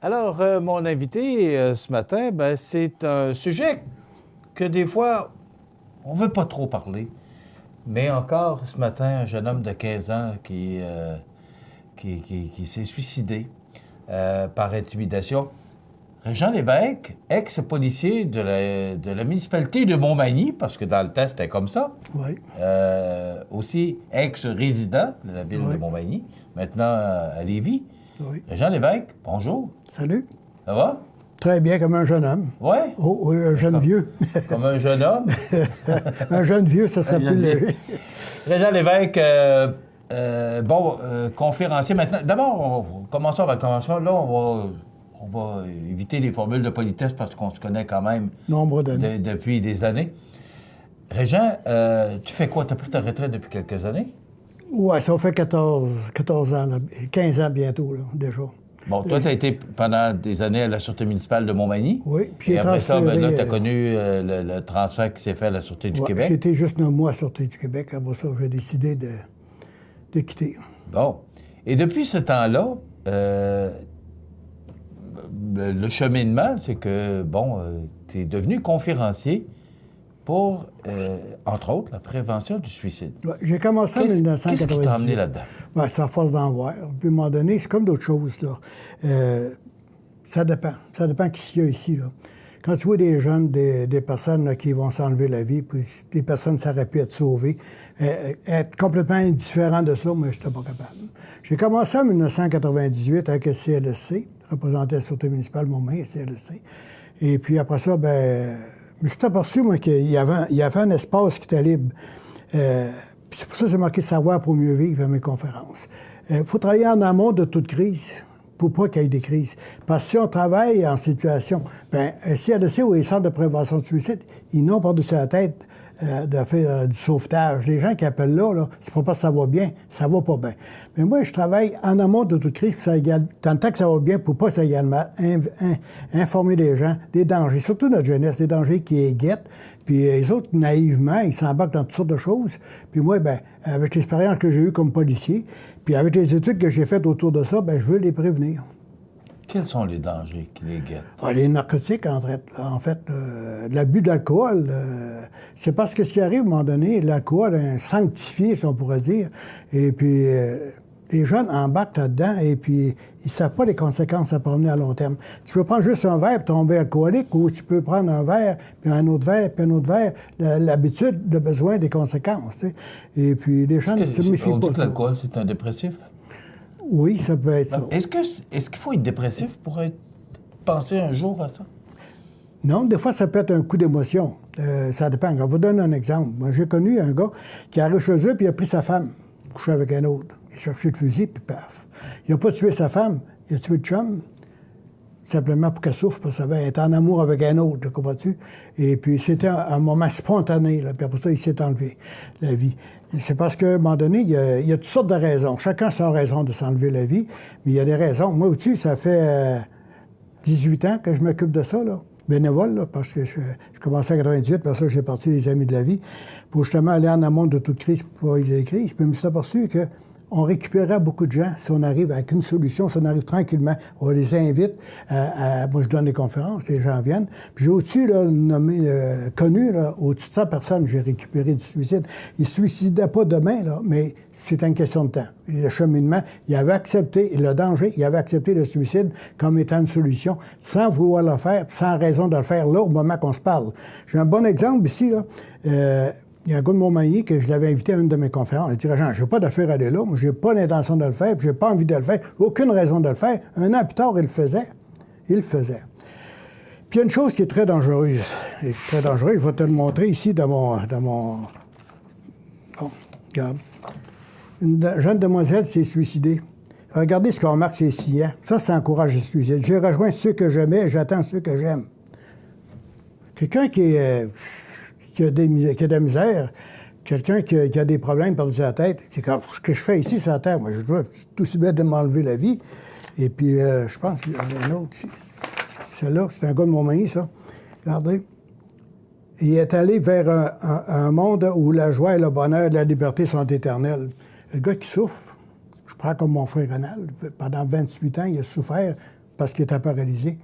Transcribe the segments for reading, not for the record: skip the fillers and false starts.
Alors, mon invité ce matin, c'est un sujet que des fois, on ne veut pas trop parler. Mais encore ce matin, un jeune homme de 15 ans qui s'est suicidé par intimidation. Régent Lévesque, ex-policier de la municipalité de Montmagny, parce que dans le temps, c'était comme ça. Oui. Aussi ex-résident de la ville de Montmagny, maintenant à Lévis. Oui. Régent Lévesque, bonjour. Salut. Ça va? Très bien, comme un jeune homme. Oui? Oh, un jeune vieux. Comme un jeune homme? Un jeune vieux, ça s'appelle léger. Régent Lévesque, conférencier maintenant. D'abord, commençons par le commencement. Là, on va éviter les formules de politesse parce qu'on se connaît quand même Nombre d'années. Depuis des années. Régent, tu fais quoi? Tu as pris ta retraite depuis quelques années? Oui, ça fait 14 ans, là, 15 ans bientôt, là, déjà. Bon, toi, tu as été pendant des années à la Sûreté municipale de Montmagny. Oui, puis j'ai transféré... Après ça, là, tu as connu le transfert qui s'est fait à la Sûreté du Québec. J'ai été juste 9 mois à la Sûreté du Québec. Après ça, j'ai décidé de quitter. Bon. Et depuis ce temps-là, le cheminement, c'est que, tu es devenu conférencier pour, entre autres, la prévention du suicide. Ouais, j'ai commencé en 1998. Qu'est-ce qui t'a amené là-dedans? Ben, c'est à force d'en voir. Puis, à un moment donné, c'est comme d'autres choses, là. Ça dépend. Ça dépend qui s'il y a ici, là. Quand tu vois des jeunes, des personnes là, qui vont s'enlever la vie, puis des personnes, ça aurait pu être sauvées, être complètement indifférent de ça, mais je n'étais pas capable. J'ai commencé en 1998 avec le CLSC, représenté la Sûreté municipale de Montmagny, CLSC. Et puis après ça, je me suis aperçu, moi, qu'il y avait un espace qui était libre. C'est pour ça que j'ai marqué « Savoir pour mieux vivre » à mes conférences. Il faut travailler en amont de toute crise pour pas qu'il y ait des crises. Parce que si on travaille en situation... CLSC ou les centres de prévention du suicide, ils n'ont pas-dessus la tête de faire du sauvetage. Les gens qui appellent là, c'est pas parce que ça va bien, ça va pas bien. Mais moi, je travaille en amont de toute crise, puis ça égale, tant que ça va bien, pour pas que ça égale mal, informer les gens des dangers, surtout notre jeunesse, des dangers qui les guettent. Puis les autres, naïvement, ils s'embarquent dans toutes sortes de choses. Puis moi, avec l'expérience que j'ai eue comme policier, puis avec les études que j'ai faites autour de ça, je veux les prévenir. Quels sont les dangers qui les guettent? Les narcotiques, en fait, l'abus d'alcool, c'est parce que ce qui arrive à un moment donné, l'alcool est sanctifié, si on pourrait dire. Et puis, les jeunes embarquent là-dedans et puis ils ne savent pas les conséquences que ça peut amener à long terme. Tu peux prendre juste un verre et tomber alcoolique, ou tu peux prendre un verre, puis un autre verre, puis un autre verre. L'habitude, le besoin des conséquences. T'sais. Et puis, les gens ne se méfient pas. On dit que l'alcool, c'est un dépressif? Oui, ça peut être ça. Est-ce qu'il faut être dépressif pour penser un jour à ça? Non, des fois, ça peut être un coup d'émotion. Ça dépend. On va vous donner un exemple. Moi, j'ai connu un gars qui arrive chez eux, puis il a pris sa femme, couché avec un autre. Il a cherché le fusil, puis paf. Il n'a pas tué sa femme, il a tué le chum, simplement pour qu'elle souffre, parce qu'elle est en amour avec un autre, comprends-tu? Et puis, c'était un moment spontané, là, puis après ça, il s'est enlevé la vie. C'est parce qu'à un moment donné, il y a toutes sortes de raisons. Chacun a sa raison de s'enlever la vie, mais il y a des raisons. Moi, au-dessus, ça fait 18 ans que je m'occupe de ça, là, bénévole, là, parce que je commençais en 98, parce que j'ai parti des Amis de la vie, pour justement aller en amont de toute crise pour éviter les crises. Puis je me suis aperçu qu'on récupérait beaucoup de gens si on arrive avec une solution, si on arrive tranquillement. On les invite moi, je donne des conférences, les gens viennent. Puis j'ai au-dessus, là, connu, là, au-dessus de 100 personnes, j'ai récupéré du suicide. Ils ne se suicidaient pas demain, là, mais c'est une question de temps. Le cheminement, il avait accepté le danger, il avait accepté le suicide comme étant une solution, sans vouloir le faire, sans raison de le faire là, au moment qu'on se parle. J'ai un bon exemple ici, là. Il y a un gars de Montmagny que je l'avais invité à une de mes conférences. Il dit, Régent, je n'ai pas d'affaire à aller là. Moi, je n'ai pas l'intention de le faire, puis je n'ai pas envie de le faire. Aucune raison de le faire. Un an plus tard, il le faisait. Il le faisait. Puis il y a une chose qui est très dangereuse. Très dangereuse. Je vais te le montrer ici dans mon... Bon, regarde. Une jeune demoiselle s'est suicidée. Regardez ce qu'on remarque, c'est sciant. Ça encourage le suicide. J'ai rejoint ceux que j'aimais, j'attends ceux que j'aime. Quelqu'un qui a de la misère, quelqu'un qui a des problèmes perdu sa tête, c'est comme ce que je fais ici sur la terre. Moi, je dois tout aussi bien de m'enlever la vie. Et puis, je pense qu'il y en a un autre ici. Celle-là, c'est un gars de Montmagny, ça. Regardez. Il est allé vers un monde où la joie et le bonheur et la liberté sont éternels. Le gars qui souffre, je prends comme mon frère Ronald, pendant 28 ans, il a souffert parce qu'il était paralysé.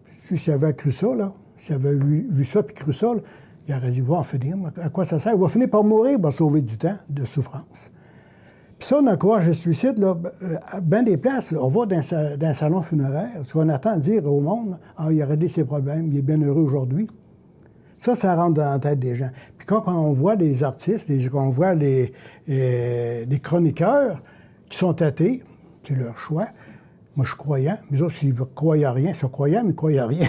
S'il avait cru ça, là, s'il avait vu ça puis cru ça, là, il aurait dit, va en finir. À quoi ça sert? Il va finir par mourir, il va sauver du temps de souffrance. Puis ça, on encourage le suicide, là, à bien des places, on va dans un salon funéraire, parce qu'on attend dire au monde, ah, il a réglé ses problèmes, il est bien heureux aujourd'hui. Ça rentre dans la tête des gens. Puis quand on voit des artistes, quand on voit des chroniqueurs qui sont athées, c'est leur choix. Moi, je suis croyant. Mais autres, s'ils ne croient à rien, ils sont croyants, mais ils ne croient à rien.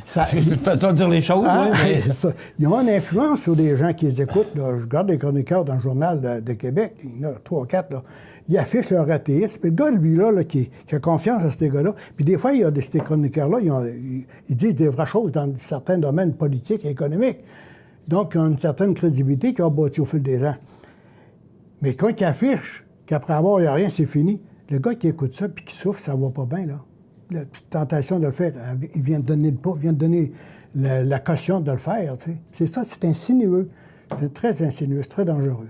C'est une façon de dire les choses, hein? Oui. Mais... Ils ont une influence sur des gens qui les écoutent. Là. Je regarde des chroniqueurs dans le Journal de Québec, il y en a 3 ou 4, là. Ils affichent leur athéisme. Puis le gars, lui-là, qui a confiance à ces gars-là, puis des fois, il y a ces chroniqueurs-là, ils disent des vraies choses dans certains domaines politiques et économiques. Donc, ils ont une certaine crédibilité qui a bâti au fil des ans. Mais quand ils affichent qu'après avoir, il n'y a rien, c'est fini, le gars qui écoute ça puis qui souffre, ça va pas bien, là. La petite tentation de le faire, il vient de donner le pas, il vient de donner la caution de le faire, tu sais. C'est ça, c'est insinueux. C'est très insinueux, c'est très dangereux.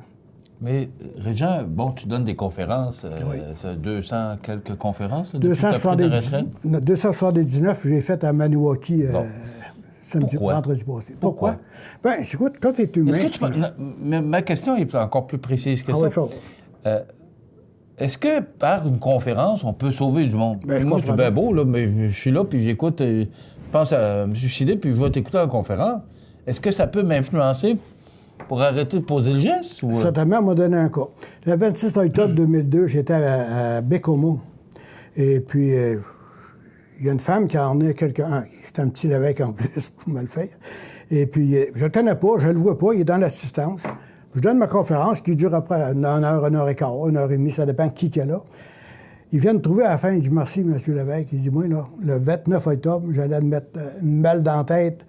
Mais, Régent, bon, tu donnes des conférences, oui. 200 quelques conférences, là, 279, j'ai fait à Maniwaki vendredi passé. Pourquoi? Bien, écoute, quand tu es humain... Ma question est encore plus précise que ça. Oui, faut... Est-ce que par une conférence, on peut sauver du monde? Ben, moi, je dis, ben beau, là, mais je suis là, puis j'écoute, je pense à me suicider, puis je vais t'écouter en conférence. Est-ce que ça peut m'influencer pour arrêter de poser le geste? Ou... Certainement, m'a donné un cas. Le 26 octobre 2002, j'étais à Bécomo. Et puis, il y a une femme qui a emmené quelqu'un. C'est un petit Lévesque en plus, pour me le faire. Et puis, je le connais pas, je le vois pas, il est dans l'assistance. Je donne ma conférence qui dure après 1 heure, 1 heure et quart, 1 heure et demie, ça dépend qui est là. Il vient de trouver à la fin, il dit « Merci, M. Lévesque ». Il dit « Moi, là, le 29 octobre, j'allais me mettre une balle dans la tête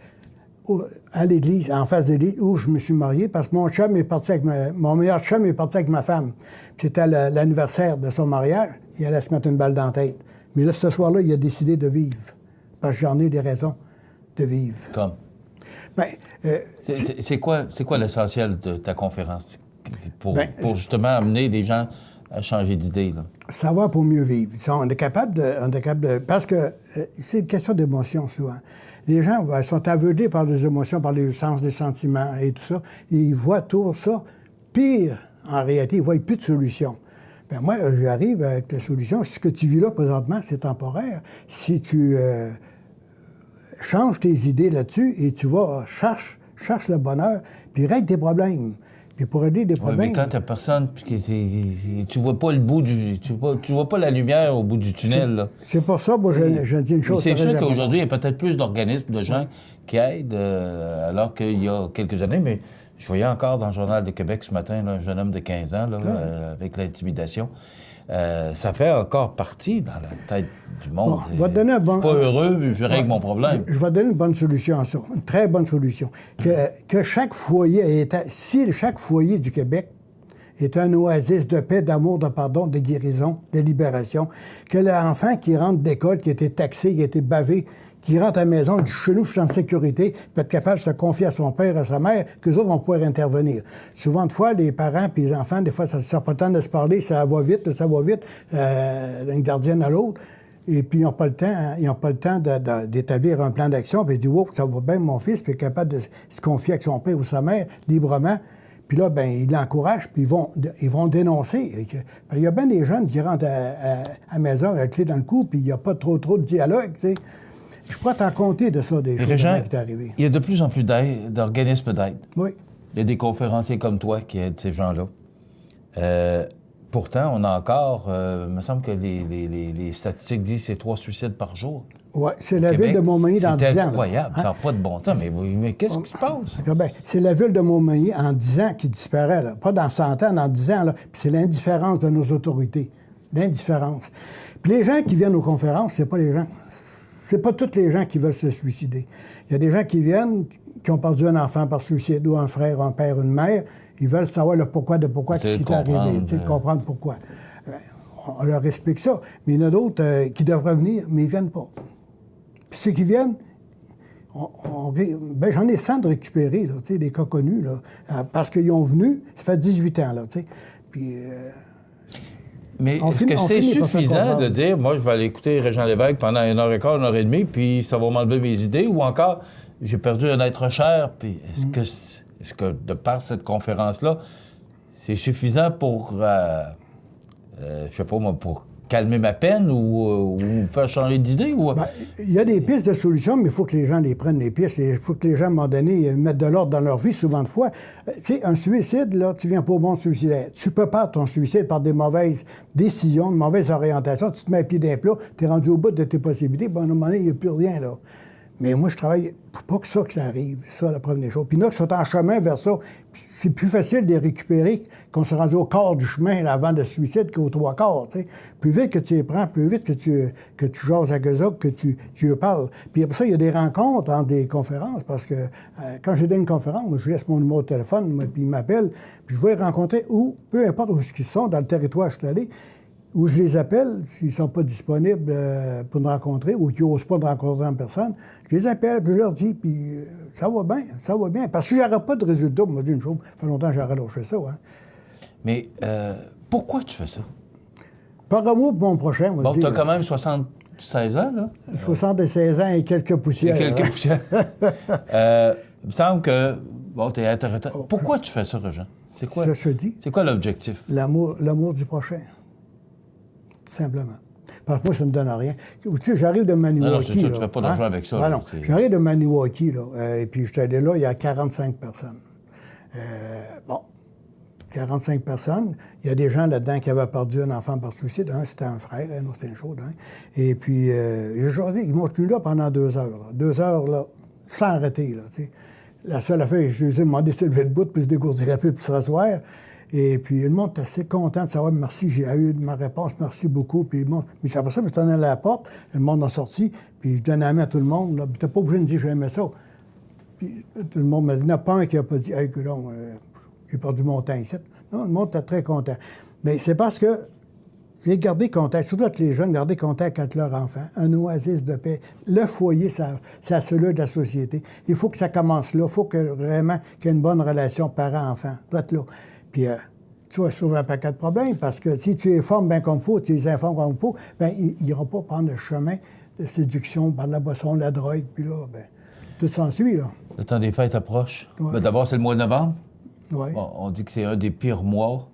à l'église, en face de l'église, où je me suis marié, parce que mon meilleur chum est parti avec ma femme. C'était l'anniversaire de son mariage, il allait se mettre une balle dans la tête. Mais là, ce soir-là, il a décidé de vivre, parce que j'en ai des raisons de vivre. Comme? Bien, c'est quoi l'essentiel de ta conférence pour justement amener les gens à changer d'idée? Savoir pour mieux vivre. On est capable de parce que c'est une question d'émotion, souvent. Les gens sont aveuglés par les émotions, par les sens des sentiments et tout ça. Et ils voient tout ça. Pire, en réalité, ils ne voient plus de solution. Bien, moi, j'arrive avec la solution. Ce que tu vis là présentement, c'est temporaire. Si tu change tes idées là-dessus et tu vas, cherche le bonheur, puis règle tes problèmes. Puis pour régler des problèmes... Oui, mais quand t'as personne, puis tu vois pas le bout du... Tu vois pas la lumière au bout du tunnel, C'est pour ça, moi, je dis une chose... C'est sûr qu'aujourd'hui, il y a peut-être plus d'organismes, de gens qui aident, alors qu'il y a quelques années, mais je voyais encore dans le Journal de Québec ce matin, là, un jeune homme de 15 ans, là, avec l'intimidation. Ça fait encore partie dans la tête du monde. Bon, je vais te donner un bon... Pas heureux, je règle mon problème. Je vais te donner une bonne solution à ça, une très bonne solution. Que chaque foyer, si chaque foyer du Québec est un oasis de paix, d'amour, de pardon, de guérison, de libération, que l'enfant qui rentre d'école, qui a été taxé, qui a été bavé, qui rentre à la maison, dit « Chez nous, je suis en sécurité », peut être capable de se confier à son père, à sa mère, qu'eux autres vont pouvoir intervenir. Souvent de fois, les parents et les enfants, des fois, ça n'a pas le temps de se parler, ça va vite, d'une gardienne à l'autre. Et puis, ils n'ont pas le temps d'établir un plan d'action, puis ils disent « Wow, ça va bien, mon fils », puis il est capable de se confier avec son père ou sa mère librement. Puis là, bien, ils l'encouragent, puis ils vont dénoncer. Il y a bien des jeunes qui rentrent à la maison avec la clé dans le cou, puis il n'y a pas trop de dialogue, tu sais. Je pourrais t'en compter de ça, des choses qui sont arrivées. Il y a de plus en plus d'organismes d'aide. Oui. Il y a des conférenciers comme toi qui aident ces gens-là. Pourtant, on a encore, il me semble que les statistiques disent que c'est 3 suicides par jour. Oui, c'est la ville de Montmagny dans 10 ans. C'est incroyable, ça n'a pas de bon sens. Mais qu'est-ce qui se passe? Bien, c'est la ville de Montmagny en 10 ans qui disparaît, là. Pas dans 100 ans, dans 10 ans. Là. Puis c'est l'indifférence de nos autorités. L'indifférence. Puis les gens qui viennent aux conférences, c'est pas les gens... C'est pas tous les gens qui veulent se suicider. Il y a des gens qui viennent, qui ont perdu un enfant par suicide, ou un frère, un père, une mère. Ils veulent savoir le pourquoi de pourquoi, ce qui est arrivé, de comprendre pourquoi. On leur explique ça. Mais il y en a d'autres qui devraient venir, mais ils ne viennent pas. Puis ceux qui viennent, j'en ai 100 de récupérés, là, des cas connus, là, parce qu'ils ont venu, ça fait 18 ans, là, puis... Mais est-ce que c'est suffisant de dire, moi, je vais aller écouter Régent Lévesque pendant 1h15, 1h30, puis ça va m'enlever mes idées, ou encore, j'ai perdu un être cher, puis est-ce que de par cette conférence-là, c'est suffisant pour, je sais pas moi, pour calmer ma peine ou faire changer d'idée? Ou... Bien, il y a des pistes de solutions, mais il faut que les gens les prennent, les pistes. Il faut que les gens, à un moment donné, mettent de l'ordre dans leur vie, souvent de fois. Tu sais, un suicide, là, tu viens pas au bon suicidaire. Tu prépares ton suicide par des mauvaises décisions, de mauvaises orientations. Tu te mets à pied d'un plat, tu es rendu au bout de tes possibilités, puis à un moment donné, il n'y a plus rien, là. Mais moi, je travaille pour pas que ça arrive. Ça, la première chose. Puis là, qui sont en chemin vers ça, c'est plus facile de les récupérer qu'on se rendu au quart du chemin là, avant de suicide qu'aux 3/4. T'sais. Plus vite que tu les prends, plus vite que tu jases avec eux autres, que tu eux parles. Puis après ça, il y a des rencontres entre des conférences, parce que quand j'ai donné une conférence, moi, je laisse mon numéro de téléphone, moi, puis ils m'appellent, puis je vais les rencontrer où, peu importe où ils sont, dans le territoire où je suis allé, où je les appelle, s'ils ne sont pas disponibles pour me rencontrer ou qu'ils n'osent pas me rencontrer en personne, je les appelle, puis je leur dis, puis ça va bien. Parce que si j'aurais pas de résultat, on m'a dit une chose, ça fait longtemps que j'aurais lâché ça. Hein. Mais pourquoi tu fais ça? Par amour pour mon prochain, on va dire. Bon, tu as quand même 76 ans, là? 76 ans et quelques poussières. Et quelques poussières. Il me semble que, bon, tu es intéressant. Pourquoi tu fais ça, Régent? C'est quoi? Ça, je te dis. C'est quoi l'objectif? L'amour du prochain. Simplement. Parce que moi, ça ne me donne rien. Tu sais, j'arrive de Maniwaki. Non, tu ne fais pas d'argent avec ça. Non, j'arrive de Maniwaki, là. Et puis, je suis allé là, il y a 45 personnes. 45 personnes. Il y a des gens là-dedans qui avaient perdu un enfant par suicide. Un, c'était un frère, un autre, c'était une chose. Hein. Et puis, j'ai jasé. Ils m'ont tenu là pendant 2 heures. Là. 2 heures, là, sans arrêter, là, tu sais. La seule affaire, je lui ai demandé de se lever debout, puis se dégourdir un peu, puis se rasseoir. Et puis, le monde est assez content de savoir, merci, j'ai eu ma réponse, merci beaucoup. Puis, bon, mais c'est après ça, je suis allé à la porte, le monde a sorti, puis je donnais la main à tout le monde. Puis, t'es pas obligé de me dire, j'aimais ça. Puis, tout le monde m'a dit, il n'y en a pas un qui n'a pas dit, hey, non, j'ai perdu mon temps ici. Non, le monde était très content. Mais c'est parce que, c'est garder contact, surtout avec les jeunes, garder contact avec leurs enfants, un oasis de paix. Le foyer, c'est la cellule de la société. Il faut que ça commence là. Il faut que vraiment qu'il y ait une bonne relation parent-enfant. Peut-être là. Puis, tu vas sauver un paquet de problèmes parce que si tu les formes bien comme il faut, tu les informes comme il faut, bien, ils n'iront pas prendre le chemin de séduction par la boisson, la drogue, puis là, bien, tout s'ensuit, là. Le temps des fêtes approche. Ouais. Ben, d'abord, c'est le mois de novembre. Ouais. Bon, on dit que c'est un des pires mois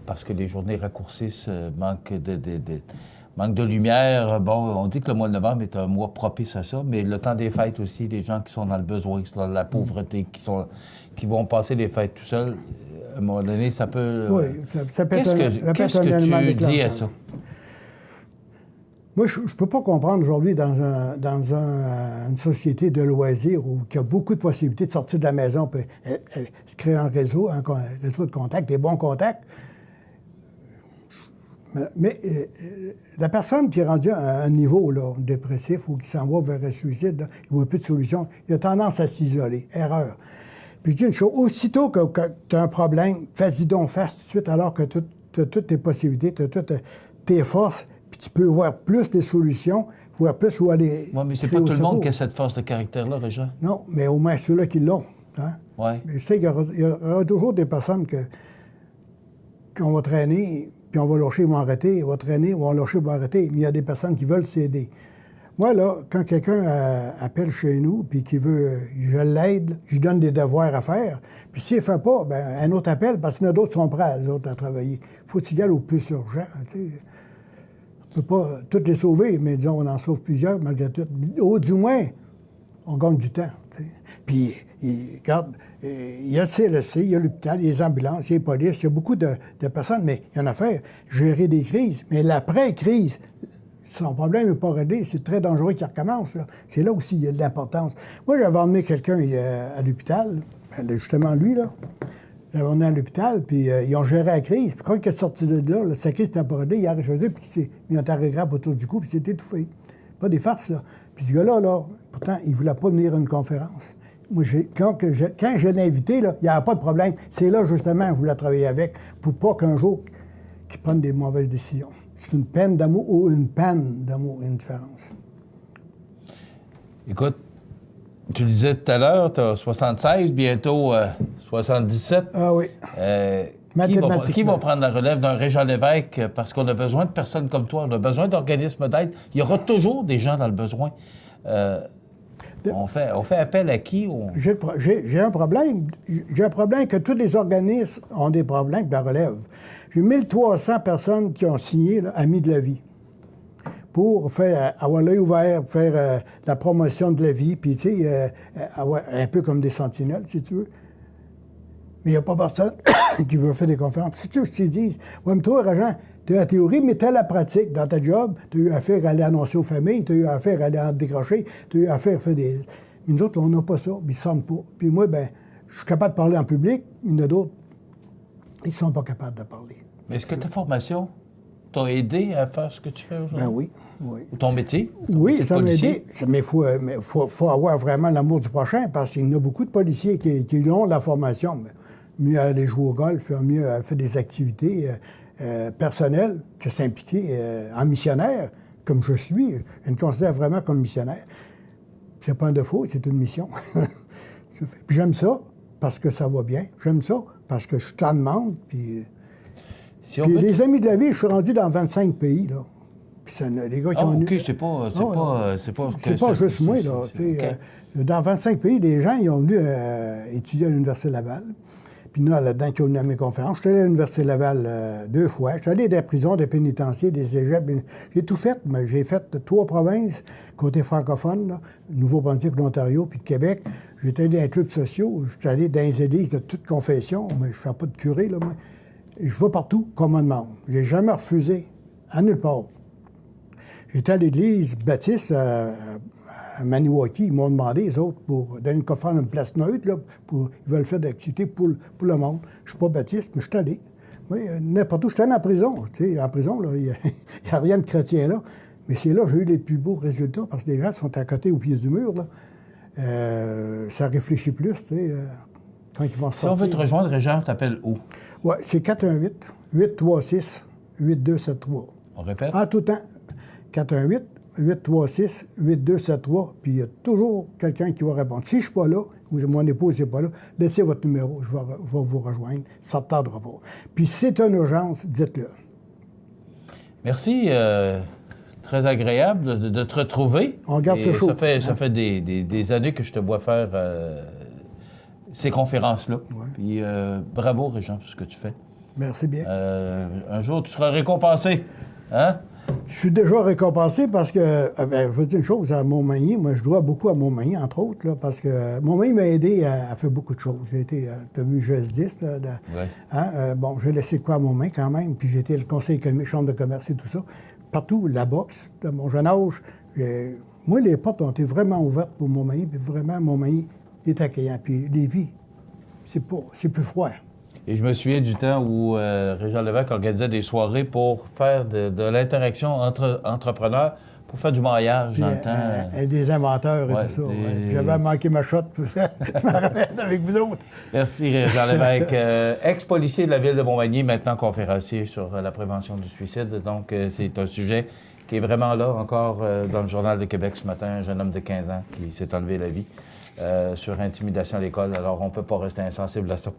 parce que les journées raccourcissent, manque de lumière. Bon, on dit que le mois de novembre est un mois propice à ça, mais le temps des fêtes aussi, les gens qui sont dans le besoin, qui sont dans la pauvreté, qui vont passer les fêtes tout seuls, à un moment donné, ça peut... Oui, ça peut être Qu'est-ce que tu dis à ça? Moi, je ne peux pas comprendre aujourd'hui dans une société de loisirs où il y a beaucoup de possibilités de sortir de la maison, puis se créer un réseau de contacts, des bons contacts. Mais la personne qui est rendue à un niveau là, dépressif ou qui s'en va vers un suicide, là, il ne voit plus de solution, il a tendance à s'isoler. Erreur. Puis je dis une chose, aussitôt que tu as un problème, fais-y donc face tout de suite alors que tu as toutes tes possibilités, tu as toutes tes forces, puis tu peux voir plus des solutions, voir plus où aller. Oui, mais c'est pas tout le monde qui a cette force de caractère-là, Régent. Non, mais au moins ceux-là qui l'ont. Hein? Oui. Mais je sais qu'il y aura toujours des personnes qu'on va traîner, puis on va lâcher, ils vont arrêter, on va traîner, on va lâcher, ils vont arrêter. Mais il y a des personnes qui veulent s'aider. Moi, là, quand quelqu'un appelle chez nous, puis qu'il veut, je l'aide, je lui donne des devoirs à faire, puis s'il ne fait pas, bien, un autre appel, parce qu'il y en a d'autres qui sont prêts, les autres, à travailler. Il faut qu'il y aille au plus urgent, tu sais. On ne peut pas toutes les sauver, mais disons, on en sauve plusieurs, malgré tout. Au du moins, on gagne du temps, tu sais. Puis, regarde, il y a le CLSC, il y a l'hôpital, il y a les ambulances, il y a les polices, il y a beaucoup de personnes, mais il y en a à faire. Gérer des crises. Mais l'après-crise, son problème n'est pas réglé. C'est très dangereux qu'il recommence. Là. C'est là aussi il y a de l'importance. Moi, j'avais emmené quelqu'un à l'hôpital, justement lui, là. J'avais emmené à l'hôpital, puis ils ont géré la crise. Puis quand il est sorti de là, sa crise n'était pas réglée, il a arrêté chez eux, puis il a un taré-grappe autour du cou, puis il s'est étouffé. Pas des farces, là. Puis ce gars-là, pourtant, il ne voulait pas venir à une conférence. Moi, quand je l'ai invité, là, il n'y avait pas de problème. C'est là, justement, je voulais travailler avec, pour pas qu'un jour, qu'il prenne des mauvaises décisions. C'est une peine d'amour ou une panne d'amour, une différence. Écoute, tu le disais tout à l'heure, tu as 76, bientôt 77. Ah oui. Mathématiquement. Qui va prendre la relève d'un Régent Lévesque? Parce qu'on a besoin de personnes comme toi. On a besoin d'organismes d'aide. Il y aura toujours des gens dans le besoin. On fait appel à qui? J'ai un problème. J'ai un problème que tous les organismes ont des problèmes de la relève. J'ai 1300 personnes qui ont signé là, Amis de la vie pour avoir l'œil ouvert, faire la promotion de la vie, puis tu sais, un peu comme des sentinelles, si tu veux. Mais il n'y a pas personne qui veut faire des conférences. Si tu veux, je te dis, ouais, mais toi, Régent, tu as la théorie, mais tu as la pratique dans ta job. Tu as eu affaire à aller annoncer aux familles, tu as eu affaire à aller en décrocher, tu as eu affaire à faire des... Mais nous autres, on n'a pas ça, puis ils ne sentent pas. Puis moi, ben, je suis capable de parler en public, il y en a d'autres, ils ne sont pas capables de parler. Mais est-ce que ta formation t'a aidé à faire ce que tu fais aujourd'hui? Ben oui. Ou ton métier? Oui, ça m'a aidé. Mais il faut avoir vraiment l'amour du prochain, parce qu'il y en a beaucoup de policiers qui ont la formation. Mieux aller jouer au golf, mieux faire des activités personnelles que s'impliquer en missionnaire, comme je suis. Je me considère vraiment comme missionnaire. C'est pas un défaut, c'est une mission. Puis j'aime ça parce que ça va bien. J'aime ça parce que je suis en demande. Puis les Amis de la vie, je suis rendu dans 25 pays, là. Puis les gars qui ont OK, c'est pas juste moi, là. Dans 25 pays, les gens, ils ont venu étudier à l'Université Laval. Puis là-dedans, qui ont venu à mes conférences. Je suis allé à l'Université Laval 2 fois. Je suis allé des prisons, des pénitenciers, des cégeps. J'ai tout fait. Mais j'ai fait 3 provinces, côté francophone, là, Nouveau-Brunswick, l'Ontario, puis le Québec. J'étais allé dans les clubs sociaux. Je suis allé dans les églises de toute confession. Mais je ne fais pas de curé, là, moi. Je vais partout, comme on demande. Je n'ai jamais refusé, à nulle part. J'étais à l'église baptiste à Maniwaki. Ils m'ont demandé, les autres, pour donner une conférence une place neutre, là, ils veulent faire d'activités pour le monde. Je suis pas baptiste, mais je suis allé. Oui, n'importe où. Je suis allé en prison. Tu sais, en prison, il n'y a rien de chrétien là. Mais c'est là que j'ai eu les plus beaux résultats, parce que les gens sont à côté, au pied du mur, là. Ça réfléchit plus, tu sais, quand ils vont sortir. Si on veut te rejoindre, Régent, t'appelles où? Oui, c'est 418-836-8273. On répète? En tout temps. 418-836-8273, puis il y a toujours quelqu'un qui va répondre. Si je ne suis pas là, ou mon épouse n'est pas là, laissez votre numéro, je vais vous rejoindre. Ça ne tardera pas. Puis si c'est une urgence, dites-le. Merci. Très agréable de te retrouver. On garde ce show. Ça fait des années que je te vois faire ces conférences-là. Ouais. Puis bravo, Régent, pour ce que tu fais. Merci bien. Un jour, tu seras récompensé. Hein? Je suis déjà récompensé parce que, je veux dire une chose à Montmagny. Moi, je dois beaucoup à Montmagny, entre autres, là, parce que Montmagny m'a aidé à faire beaucoup de choses. J'ai été, tu as vu GS10, là. Ouais. Bon, j'ai laissé de quoi à Montmagny quand même, puis j'ai été le conseil économique, chambre de commerce et tout ça. Partout, la boxe, de mon jeune âge. Moi, les portes ont été vraiment ouvertes pour Montmagny, puis vraiment, Montmagny est accueillant. Puis Lévis, c'est plus froid. Et je me souviens du temps où Régent Lévesque organisait des soirées pour faire de l'interaction entre entrepreneurs, pour faire du maillage dans le temps. Et des inventeurs et tout ça. Ouais. J'avais manqué ma shot, je me rappelle avec vous autres. Merci, Régent Lévesque. Ex-policier de la ville de Montmagny, maintenant conférencier sur la prévention du suicide. Donc, c'est un sujet qui est vraiment là, encore dans le Journal de Québec ce matin, un jeune homme de 15 ans qui s'est enlevé la vie sur intimidation à l'école. Alors, on ne peut pas rester insensible à ça.